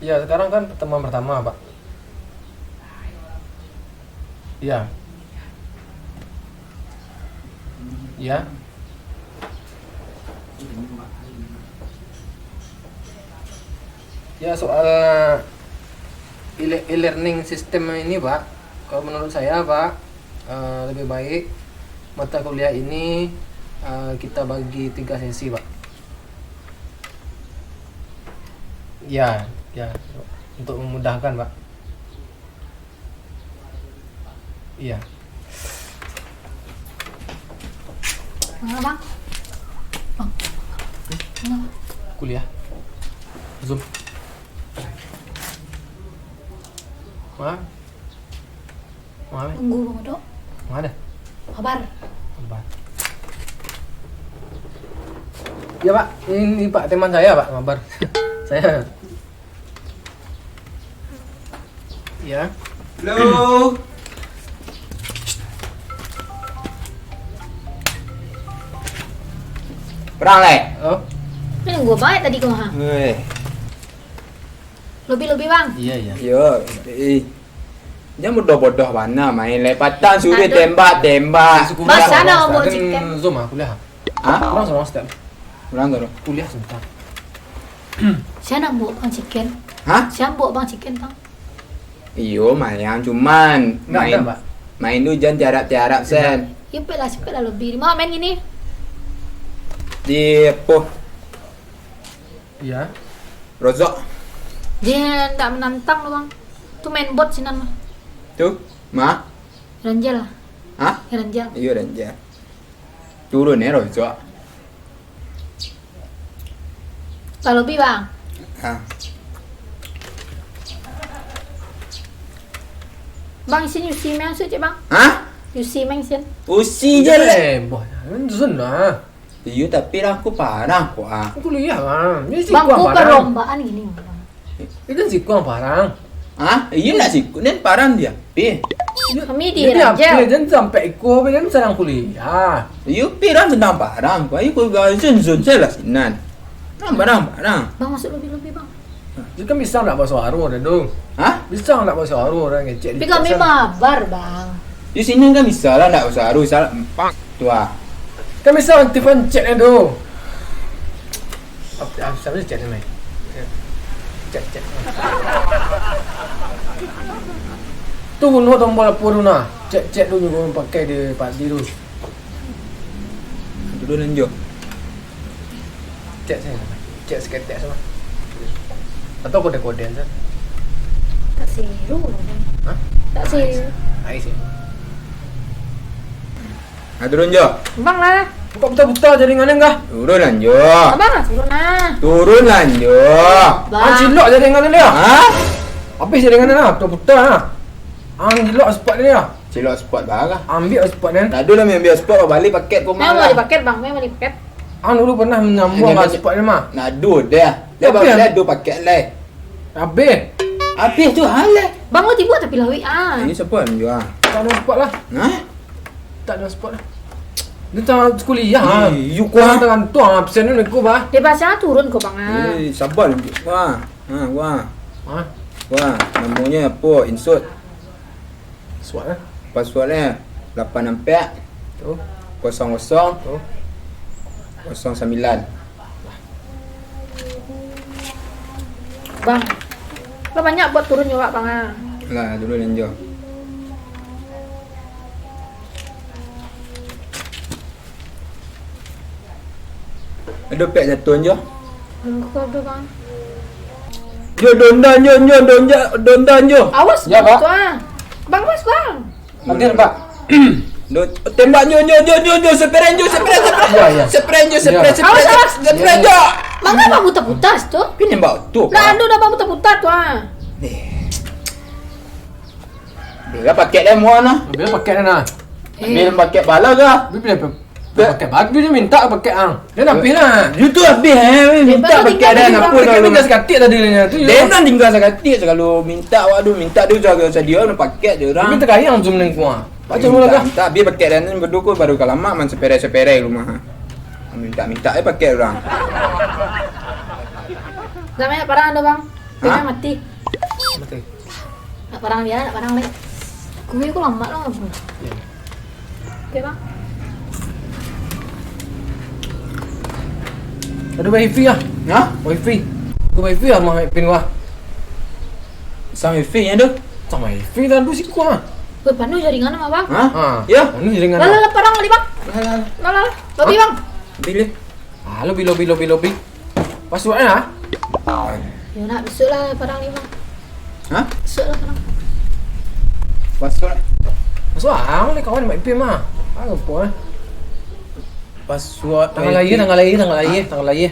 Ya, sekarang kan pertemuan pertama, Pak. Ya. Ya. Ya, soal e-learning sistem ini, Pak. Kalau menurut saya, Pak, lebih baik mata kuliah ini kita bagi 3 sesi, Pak. Ya, ya, untuk memudahkan, Pak. Iya. Mana bang? Bang. Mana? Kuliah. Zoom. Mana? Mana? Tunggu bang Dok. Mana? Kabar. Apa? Ya, Pak. Ini Pak teman saya, Pak. Mabar. Saya. Ya. Halo. Perang leh. Oh, Ini gua baik tadi kau ha. Lebih bang. iya, iya. Yo, jangan bodoh-bodoh mana main lepatan suruh Aduh. tembak. Bang, sana mau chicken. Zoom ah, kuliah. Hah? Kurang sama step. Kurang tu. Kuliah sebentar. Saya nak buat bang chicken. Hah? Saya buat bang chicken bang. Iyo, main cuman Enggak ada, main Pak. main tu jangan jarak-jarak sen. Cepet lah lebih. Mau main gini? Di poh Iya. rozok Dia tak menantang loh bang. Tu main bot sinan mah. tu, mah? Ranjal lah. Hah? Ranjal. Iyo dan turun rozok. Kalau lebih bang. Hah? Bang sini UC main sih cik bang. Hah? UC main sih. Usi je leh. Boh, Zoom lah. Iyo tapi aku parah kok ah. Kuliah, Bang. Ini sih Bang kurang bukan parang. perlombaan gini bang. Ini kan sih kurang parang. Hah? Iya nak sih, nen parah dia. Pi. Kami di Jadi apa? Ranjal. Jangan sampai ikut, jangan sedang kuliah. Iyo pirang sedang parang. Kau ikut gaya zon saya lah sinan. Parang. Bang masuk lebih bang. Jadi kan bisa nak bahasa Arab dah dong. Hah? Bisa nak bahasa Arab orang ngecek. Tapi kami mabar bang. Di sini kan bisa lah nak usah harus salah empat tua. Kan bisa antifan cek dah dong. Apa siapa cek ni? Cek. Tu guna tombol apa tu nah? Cek dulu kau pakai di parti tu. Duduk lanjut. Cek saya. Cek seketek sama. Atau kode-kode saja. Tak seru loh bang. Hah? Tak seru. Ai sih. Turun jo. Bang lah. Buka buta-buta jaringan enggak? Turun lanjut. Abang lah turun lah. Turun lanjut. Ah, cilok jaringan dia. Hah? Habis jaringan dia lah, buta-buta lah. Cilok spot dia. Cilok spot barang. Ambil spot dia. Tak ada lah ambil spot balik paket kau Memang mau malah. dipaket bang, memang dipaket. Dulu pernah menyambung Ini dengan macam- spot dia mah. Nado dah. Dia Tapi bawa yang- dia ada paket lah. Habis. Habis tu hal lah. Bang lo tiba tapi lawi ah. Ini siapa lanjut ah? Tak ada spot lah. Hah? Tak ada spot lah. Dia tengah kuliah ah. You Kurang kuah. dengan tuang absen ni aku bah. Dia bahasa turun kok bang ah. Sabar lanjut. Wah. Wah. Ha, Wah, namanya apa? Insert. spot lah. Passwordnya 84 Tu. 00 Tu. 09. Bang. Lo banyak buat turun juga bang ah. Lah, dulu lanjut. Ada pek satu je. Kau ada bang. Jo dondan jo. Awas Ya, bang Pak. tu ah. Bang awas bang. Nanti Pak. Tembak jo seperen jo. Ya, ya. Seperen jo. Awas. Seperen jo. Bang apa putar-putar tu? Pin nembak tu. Lah anu dah bang putar-putar tu ah. Bila paket dia mau nah. Bila pakai dia nak. Bila paket bala ke? Bila pakai baju dia minta pakai ang. Dia nak habis lah. You tu habis minta Lepas tu paket dia tinggal nak di pun Pakai tinggal sekatik tadi dia tu. dia nak tinggal sekali kalau minta minta dia jaga sedia nak paket dia orang. Tapi tak yang zoom ni kuah. Macam mana kah? Tak biar paket dia ni berdua baru kalau mak man sepere rumah. Minta paket orang. Namanya parah anda bang. Pengen mati. Betul. Nak barang dia, nak barang lain. Gue kok lambat lah bro. Ya. Oke bang. Ada wifi ah. Ha? Wifi. Aku wifi ah mah pin gua. Sang wifi nya tu. Sama wifi dah dulu siku ah. Gue panu jaringan sama bang. Ha? Ha. Ya. Ini jaringan. Lah parang kali bang. Lah. Lah. Lobi bang. Pilih. Ah, lobby. Passwordnya ah. Ya nak besok lah parang ni bang. Ha? Besok lah parang. Password. Password ah, ni kawan mak pin mah. Apa? Password. Tanggal lahir.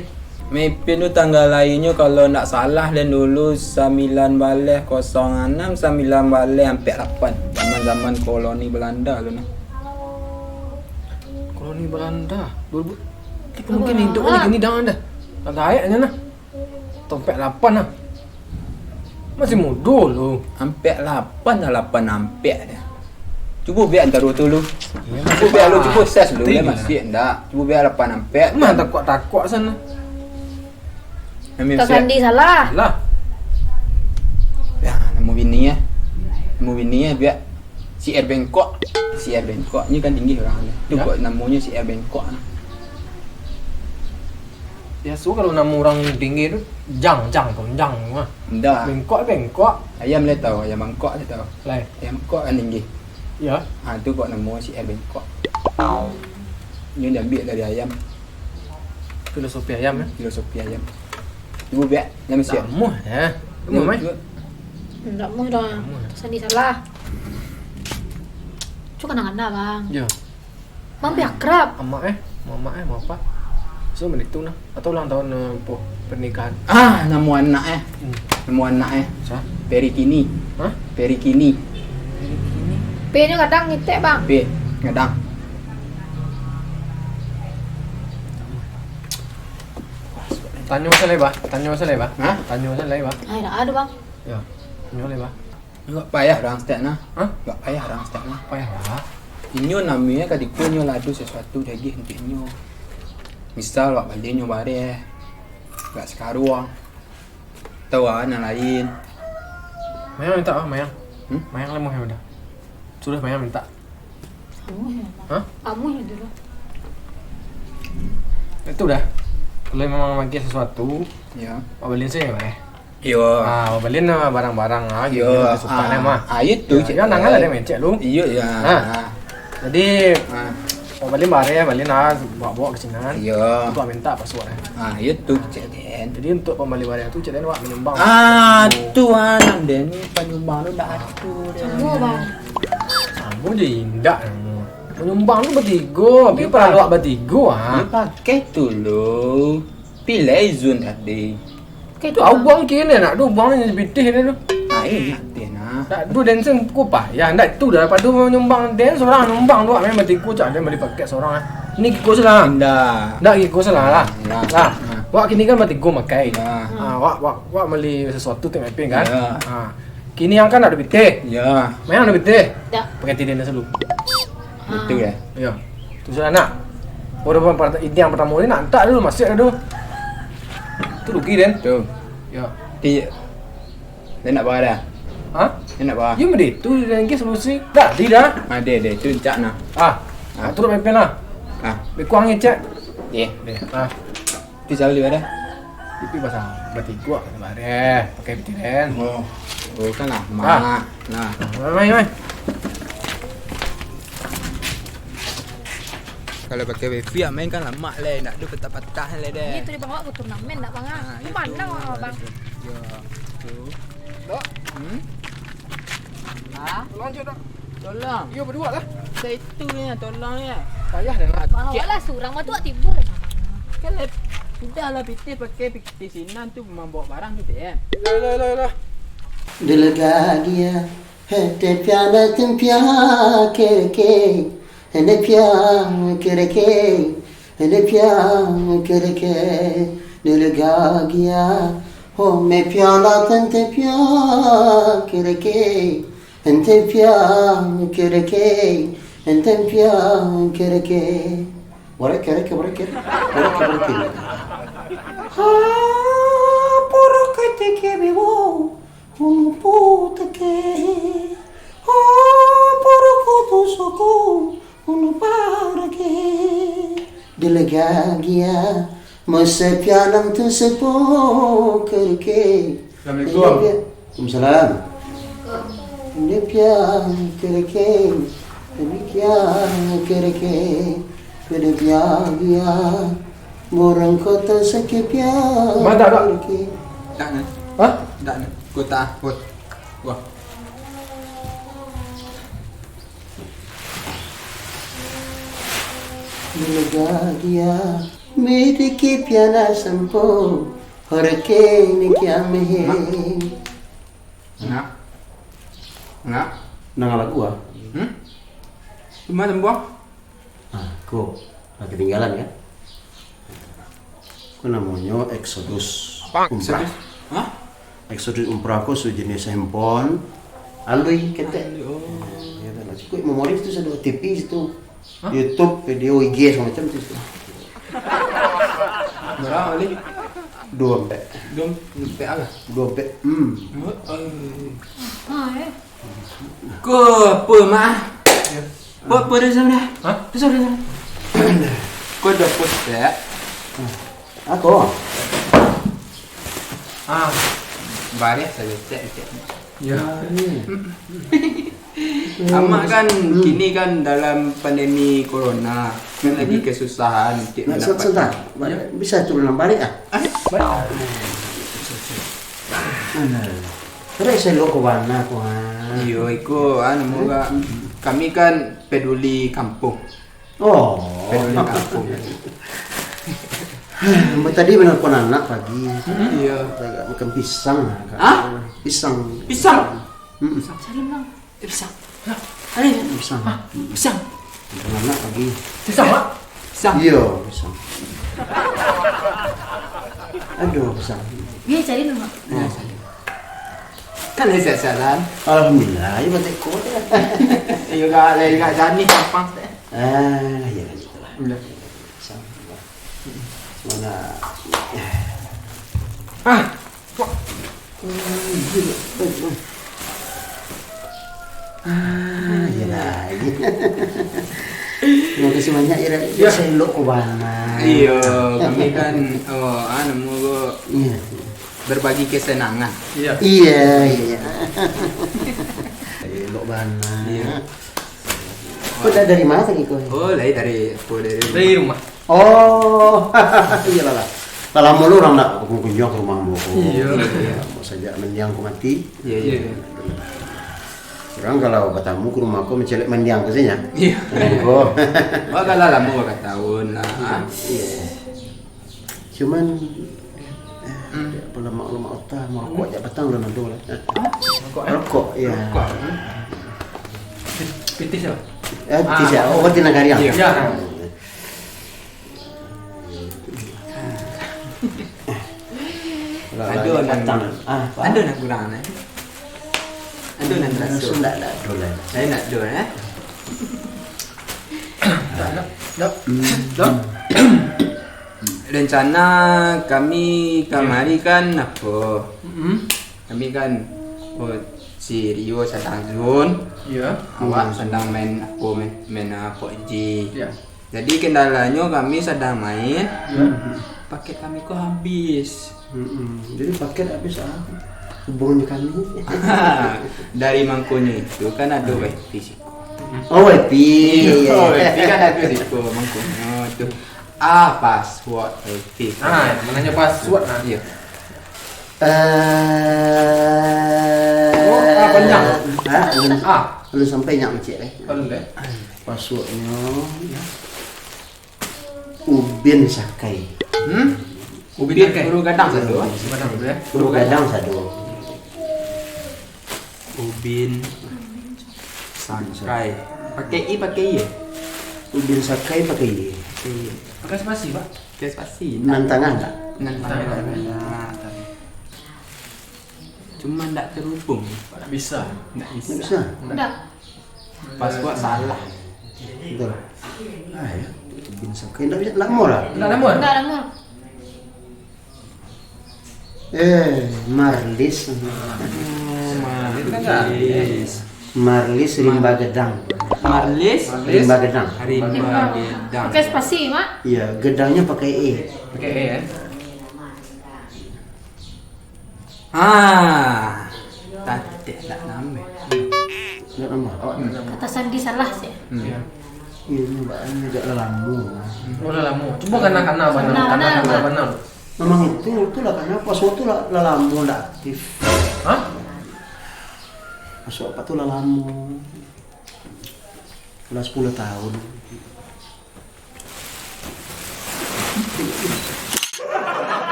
Mepin tu tanggal lahirnya kalau nak salah dan dulu 9 baleh 06 9 baleh sampai 8. Zaman-zaman koloni Belanda tu nah. Koloni Belanda 2000. Kita mungkin hidup ni gini dah anda. Agak ayatnya nah. Tompek 8 lah. Masih muda lu. Sampai 8 dah 8 sampai dia. Cuba biar antara tu dulu. Cuba biar lu cuba ses dulu dia masih enggak. Cuba biar 8 sampai. Mana takut sana. Kak Sandi salah. Lah. Ya, nama bini ya. Nama bini ya biar CR Bangkok. CR Bangkok ni kan tinggi orang ni. Tu Ya. buat namanya CR Bangkok. Biasa kalau nama orang tinggi tu jang mah. Enggak. Bengkok. Ayam boleh tahu, ayam Bangkok boleh tahu. Lai. Ayam Bangkok kan tinggi. Ya. Ha tu buat nama CR Bangkok. Ni dia ambil dari ayam, Filosofi ayam ya. filosofi ayam. Cuba biar nama siap. Muh ya. Muh mai. Enggak mau dah. Kak Sandi salah. Cuma kenangan dah bang. Ya. Bang biar akrab. Mama mau apa? So itu nah. Atau ulang tahun pernikahan. Ah, nama anak Nama anak Sa? Perikini. Hah? Perikini. P-nya kadang ngitek bang. P ngadang. Tanya masalah ba? Ha? Tanya masalah ba? Ay, dah ada bang. Ya. Tanya masalah ba? Enggak payah orang start nah. Hah? Enggak payah orang start nah. Payah lah. Inyo namanya kadiko nyo ladu sesuatu lagi untuk inyo. Misal wak balik nyo bare. Enggak sekarang. Tahu yang lain. Mayang minta ah, Mayang. Hmm? Mayang lemah ya udah. Sudah Mayang minta. Kamu ya bang. Hah? Kamu ya dulu. Itu dah. Kalau memang bagi sesuatu, Ya. beliin saya ya. Yo. Ah, beliin barang-barang ah gitu. Yo. Kesukaannya mah. Itu Ya, nangal ada mencet lu. Iya ya. Ah. Jadi, Ah. beliin bare, beliin bawa ke sini. Iya. Itu minta password. Ah, itu ceten. Jadi untuk pembeli barang itu cetain wak menyumbang. Ah, tuan dan ni penyumbang lu dah atu dia. Kamu bang. Kamu je indah. Menyumbang tu bertiga, dia perlu wak bertiga ah. Dia pakai tu lu. Pilih zon tadi. Itu abang kini nak tu bang ni pitih dia tu. Ah, ini dia nah. Tak tu dancing ku payah. Ndak tu daripada menyumbang dance seorang nyumbang tu memang bertiga cak dia beli paket seorang ah. Ni kiko salah. Indah. Ndak kiko salah lah. Nah. Lah. Wak kini kan bertiga makai. Ya. Ah, wak beli sesuatu tu mapping kan. Ya. Ah. Kini yang kan ada pitih. Ya. Memang ada pitih. Tak. Pakai tidin selalu. Betul ya. Ya. Tu sudah nak. Orang ide yang pertama ni nak hantar dulu masuk dulu. Tu rugi kan? Tu. Ya. Dia nak bawa dah. Ha? Dia nak bawa. Ya mesti tu lagi solusi. Tak, tidak. Ada tu cak nah. Ah. Ah, turut pepen lah. Ah. Bekuang ni cek. Dia. Deh. Ah. Tu selalu ada. Itu pasal bertiga bare pakai pitiran. Oh. Oh kan lama. Ah. Nah. Mai. Kalau pakai wifi main kan lama lah. Nak tu patah-patah lah Ini deh. tu dia bawa ke turnamen tak bang? Ah, Ini pandang bang. Ya. Tu. Dok, Ha? tolong je dok. Tolong. Ya berdua lah. Saya tu ni tolong ya. Payah dah nak. Bawa lah surang mah tu tiba lah. Kan sudahlah piti pakai piti sinan tu memang bawa barang tu deh. Lah. दिल गा गया है ते प्याला तुम प्यार करके ने प्यार करके ने प्यार करके दिल गा गया हो मैं प्याला तुमसे प्यार करके انت प्यार करके انت प्यार करके ورك رك ورك ورك ورك ها بركتك بيبو unu putake, oh poroko tusuku, unu parake. Dilagagia, masa pialam tu sepo kerke. Assalamualaikum. Waalaikumsalam. Dia pian kerke, dia kerke, dia dia, borang kota sakit pian. Mana tak? Kerke. Tak nak. Hah? Tak nak. Kau tak akut. Wah. Dilagagia, मेरे के प्याला संपो और के ने क्या mehe. Nak. Nak. Nang lagu ah? Cuma tembuang. Kau ketinggalan kan? Kau namanya Exodus Umrah. Hah? Exodus Umrah aku sejenis handphone. Alui kata. Ya kan? Kau memori itu ada TV itu. YouTube, video IG macam tu. Berapa kali? 2 pek. Dom. Pek apa? 2 pek. Kau apa mah? Apa dah sama dah? Hah? Dah sama dah. Kau dah post tak? Aku. Ah, Baris saja cek. ya. Amak kan kini kan dalam pandemi corona kan lagi kesusahan untuk Nak sebentar. Bisa turun balik ah? Terus saya lo ke mana aku Iyo, iko moga kami kan peduli kampung. Oh. Peduli kampung. Tadi benar pun anak pagi. Iya. Saya makan pisang. Hah? Pisang. Pisang. Salim bang. Pisang. Ada pisang. Pisang. Makan anak pagi. Pisang, Mak. Pisang. Iya, pisang. Aduh, pisang. Dia cari bang. Kan saya salam. Alhamdulillah, ya batik kau deh. Iyo ga le ga jani kampang. Ya kan itulah. Pisang. Mana? Ah, Ya lagi. Terima kasih banyak ya. Saya lo ke mana? Iyo, kami kan moga Iya. berbagi kesenangan. iya. Iya. Lo mana? Iya. Kau dari mana tadi kau? Oh, dari Dari rumah. Oh, iyalah. Kalau mau lu orang nak kunjung ke rumahmu. Iya. Mau saja mendiang ku mati. Iya. Orang kalau bertamu ke rumahku mencelek mendiang ke sini ya. Iya. Oh. Wah kalau lama kata tahun lah. Iya. Cuman pula maklum otak mau rokok aja petang lu nanti lah. Rokok ya. Pitis ya? Tidak. Oh, di negara yang. Iya. Aduh, petang. Aduh nak kurang eh. Aduh nak rasa. Sudah lah dulu. Saya nak dua eh. Dok. Rencana kami kemari kan apa? Kami kan si Rio sedang Zun, Iya. awak sedang main apa Ji. Iya. Jadi kendalanya kami sedang main, Iya. paket kami kok habis. Jadi paket habis apa? Hubungan kami. Dari mangkonya itu kan ada wifi sih. Oh, wifi. Oh, wifi kan ada di situ mangkonya itu. Password wifi. Menanya password nah. Iya. Panjang. Belum sampai nyak macet Kalau deh. Passwordnya Ubin Sakai. Ubin Guru Gadang satu. Mana dulu ya? Guru Gadang satu. Ubin Sakai. Pakai I ya? Ubin Sakai pakai ini. Pakai spasi, Pak. Pakai spasi. Nantangan tak? Nantang. Cuma tidak terhubung. Tak bisa. Tidak Tak bisa. bisa. Udah. Password salah. Betul. Ya. Ubin Sakai tak bisa lama lah. Enggak lama. Udah lama. Marlis. Marlis rimba gedang. Marlis. Rimba gedang. Rimba gedang. Pakai spasi, Mak. Iya, gedangnya pakai E. Pakai E ya. Tadi tak nama. Enggak nama. Kata Sandi salah sih. Iya. Ini mbaknya agak lelamu. Oh lelamu. Coba kana benar. Memang itu lah karena password tuh lelamu nggak aktif. Hah? Password apa tuh lelamu? Udah 10 tahun.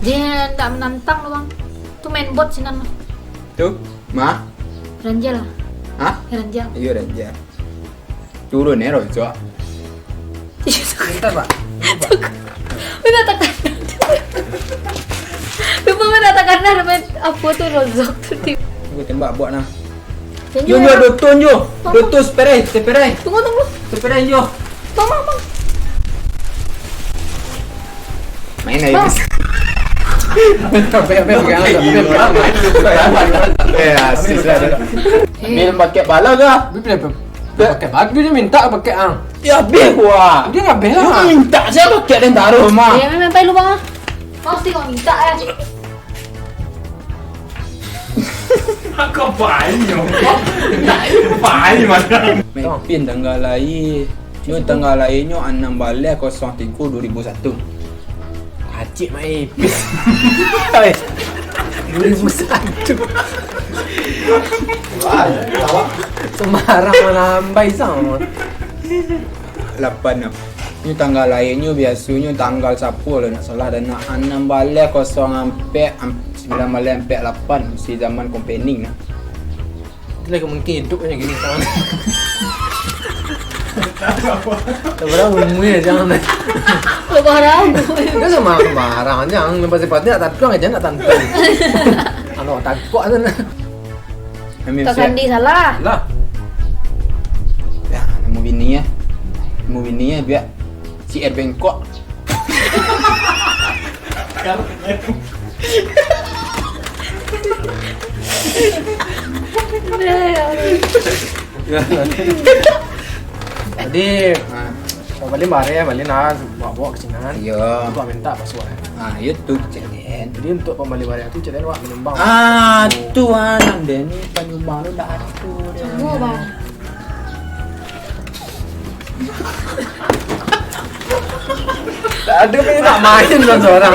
Dia tak menantang loh, Bang. Tuh main bot sih Nan. Tuh, Ma. Ranjal. Hah? Ranjal. Iya Raja. Turun ya Rojo. Bentar, Pak. Mana tekan. Lupa mana tekan main apa tuh rozok tuh. Gue tembak buat nah. Ranjal. Jo dotun jo. Dotun seperai. Tunggu. Seperai jo. Bang. Main aja. Bang. Asis lah. Minum pakai bala kah? Pakai baju dia minta pakai ang. Ya beh gua. Dia nggak bela. Dia minta saya pakai dan taruh mah. Ya memang lu Bang. Pasti kau minta ya. Kau banyak. Banyak macam. Pin tanggal lain. Nyo tanggal lain nyo 6 balai 03 2001. Acik mai ipis. 2001. Semarang menambah sama. 8 Nyo tanggal lain nyo biasanya tanggal 10 lah nak salah dan nak 6 balai 0 sampai 9 balai sampai 8 mesti zaman company nah. Dia lagi mungkin hidup macam gini sama. Sebenarnya umumnya jangan. Lu barang. Kan sembarang jangan lepas sepatnya tak tuang aja nak tantang. Ano takut sana. Kak Sandi salah. Lah. Ya, nemu bininya biar CR Bangkok. Jadi balik balik nas bawa ke sini. Iya. Gua minta password. YouTube channel. Jadi untuk pembali barang itu channel wak menyumbang. Tu anak dia ni penyumbang lu dah tu dia. Tunggu Bang. Tak ada punya nak main dengan seorang.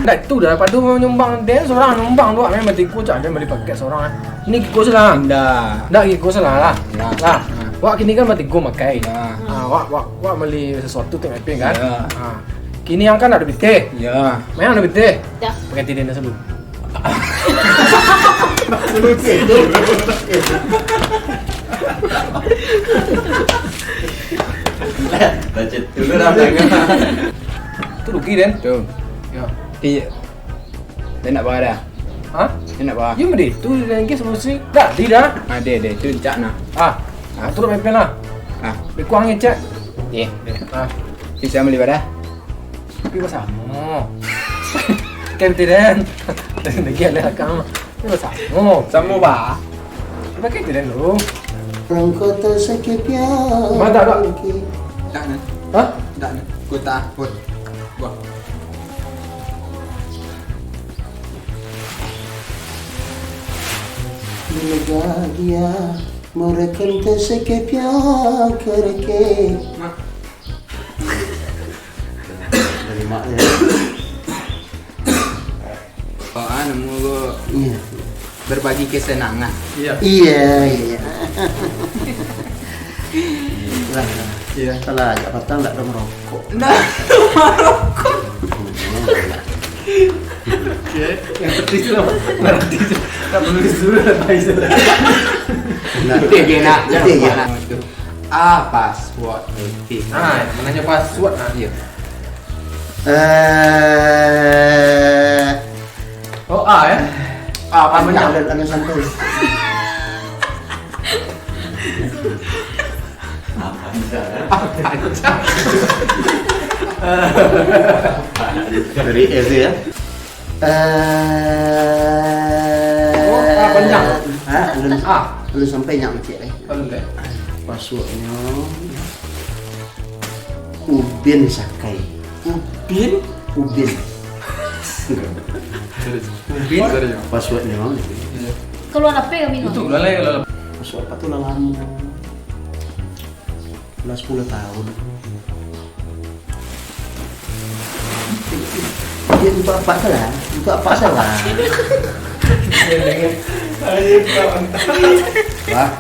Dah tu daripada menyumbang dia seorang nyumbang tu memang tiku cak dia beli paket seorang. Ini kiko salah. Dah kiko salah lah. Lah. Wak kini kan mati gua makai. Wak beli sesuatu tengah ping kan. Kini yang kan ada bete. Ya. Main ada bete. Ya. Pakai tidin dah sebelum. Budget dulu dah tangan. Tu rugi den. Tu. Ya. Dia nak bayar dah. Hah? Dia nak bayar. Ya mesti. Tu lagi solusi. Dah, tidak. Dia tu cak nah. Tu dah pepen lah. Berkuang cek. Dia. Ah. Bisa beli pada. Tapi pasal mo. Kan tidak. Lagi ada kamu. Ini pasal mo. Sama ba? Pakai tidak dulu. Engkau tersakit piang. Mana tak? Tak nak. Hah? Tak nak. Ku takut. Wah. Bila dia merekam tersakit piang kereke. Dari mak ya. Nemu Iya. berbagi kesenangan. Iya. Iya. Lah. Iya. Salah aja patang enggak ada merokok. Nah, Yang penting itu berarti tak perlu disuruh apa itu. nanti nak. Nanti ya. Password nanti. Menanya password Iya. Oh, ya. Apa Ada santai. Dari S ya. Panjang. Lu sampai nyak macet Kalau deh. Passwordnya Ubin Sakai. Ubin. Passwordnya Keluar HP kami Itu lalai kalau password apa tuh lama. Udah 10 tahun. Dia untuk apa salah? Untuk apa salah? Wah,